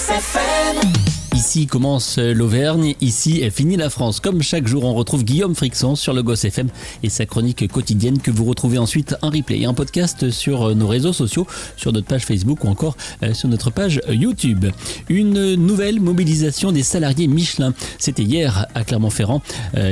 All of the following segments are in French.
Logos FM. Ici commence l'Auvergne, ici finit la France. Comme chaque jour, on retrouve Guillaume Frixon sur Logos FM et sa chronique quotidienne que vous retrouvez ensuite en replay et en podcast sur nos réseaux sociaux, sur notre page Facebook ou encore sur notre page YouTube. Une nouvelle mobilisation des salariés Michelin. C'était hier à Clermont-Ferrand.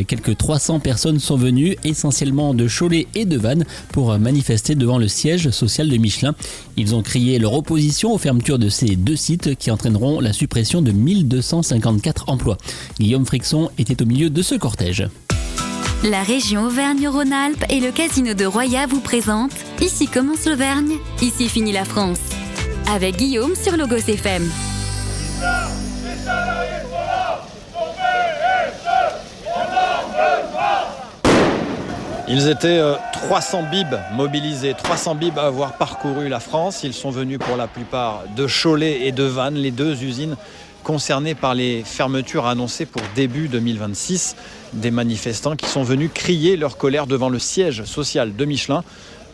Quelques 300 personnes sont venues, essentiellement de Cholet et de Vannes, pour manifester devant le siège social de Michelin. Ils ont crié leur opposition aux fermetures de ces deux sites qui entraîneront la suppression de 1254 emplois. Guillaume Frixon était au milieu de ce cortège. La région Auvergne-Rhône-Alpes et le casino de Roya vous présentent Ici commence l'Auvergne, ici finit la France. Avec Guillaume sur Logos FM. Ils étaient 300 bibs mobilisés, 300 bibs à avoir parcouru la France. Ils sont venus pour la plupart de Cholet et de Vannes, les deux usines concernées par les fermetures annoncées pour début 2026. Des manifestants qui sont venus crier leur colère devant le siège social de Michelin.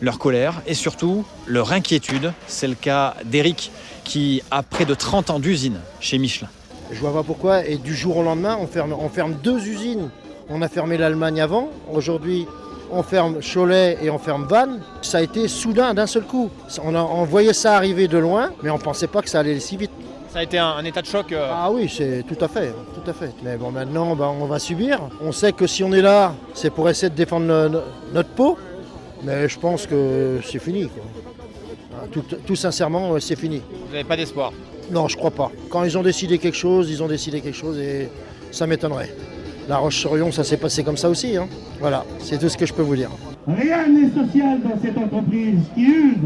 Leur colère et surtout leur inquiétude. C'est le cas d'Éric qui a près de 30 ans d'usine chez Michelin. Je vois pas pourquoi, et du jour au lendemain, on ferme deux usines. On a fermé l'Allemagne avant, aujourd'hui on ferme Cholet et on ferme Vannes. Ça a été soudain d'un seul coup. On voyait ça arriver de loin, mais on ne pensait pas que ça allait si vite. Ça a été un état de choc Ah oui, c'est tout à fait. Mais bon, maintenant on va subir. On sait que si on est là, c'est pour essayer de défendre notre peau, mais je pense que c'est fini, quoi. Tout sincèrement, c'est fini. Vous n'avez pas d'espoir? Non, je crois pas. Quand ils ont décidé quelque chose, et ça m'étonnerait. La Roche-sur-Yon, ça s'est passé comme ça aussi. Voilà, c'est tout ce que je peux vous dire. Rien n'est social dans cette entreprise qui use.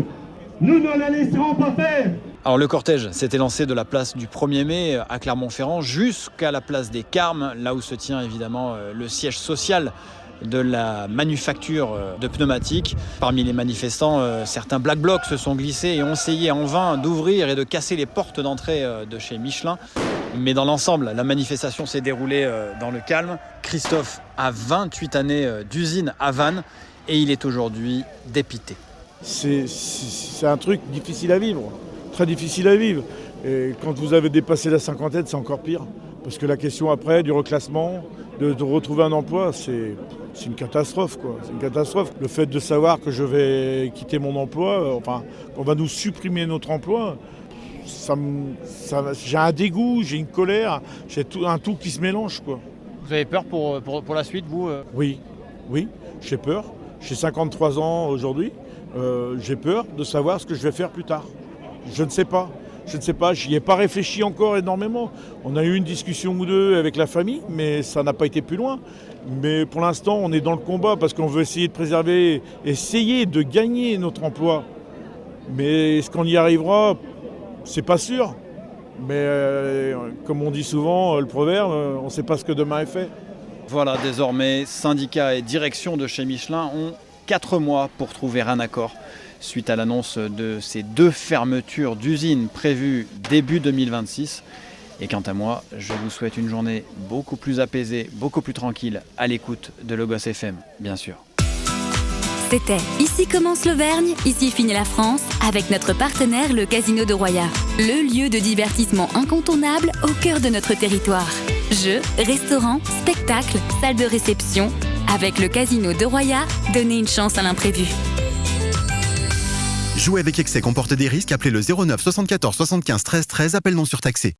Nous ne la laisserons pas faire. Alors le cortège s'était lancé de la place du 1er mai à Clermont-Ferrand jusqu'à la place des Carmes, là où se tient évidemment le siège social de la manufacture de pneumatiques. Parmi les manifestants, certains Black Blocs se sont glissés et ont essayé en vain d'ouvrir et de casser les portes d'entrée de chez Michelin. Mais dans l'ensemble, la manifestation s'est déroulée dans le calme. Christophe a 28 années d'usine à Vannes et il est aujourd'hui dépité. C'est un truc difficile à vivre, très difficile à vivre. Et quand vous avez dépassé la cinquantaine, c'est encore pire. Parce que la question après, du reclassement, de retrouver un emploi, c'est une catastrophe, quoi. C'est une catastrophe. Le fait de savoir que je vais quitter mon emploi, on va nous supprimer notre emploi, j'ai un dégoût, j'ai une colère, j'ai un tout qui se mélange, quoi. Vous avez peur pour la suite, vous Oui, j'ai peur. J'ai 53 ans aujourd'hui. J'ai peur de savoir ce que je vais faire plus tard. Je ne sais pas, j'y ai pas réfléchi encore énormément. On a eu une discussion ou deux avec la famille, mais ça n'a pas été plus loin. Mais pour l'instant, on est dans le combat parce qu'on veut essayer de préserver, essayer de gagner notre emploi. Mais est-ce qu'on y arrivera ? C'est pas sûr. Mais comme on dit souvent, le proverbe, on ne sait pas ce que demain est fait. Voilà, désormais, syndicats et direction de chez Michelin ont 4 mois pour trouver un accord suite à l'annonce de ces deux fermetures d'usines prévues début 2026. Et quant à moi, je vous souhaite une journée beaucoup plus apaisée, beaucoup plus tranquille, à l'écoute de Logos FM, bien sûr. C'était Ici commence l'Auvergne, ici finit la France, avec notre partenaire le Casino de Roya. Le lieu de divertissement incontournable au cœur de notre territoire. Jeux, restaurants, spectacles, salles de réception. Avec le Casino de Roya, donnez une chance à l'imprévu. Jouer avec excès comporte des risques. Appelez le 09 74 75 13 13, appel non surtaxé.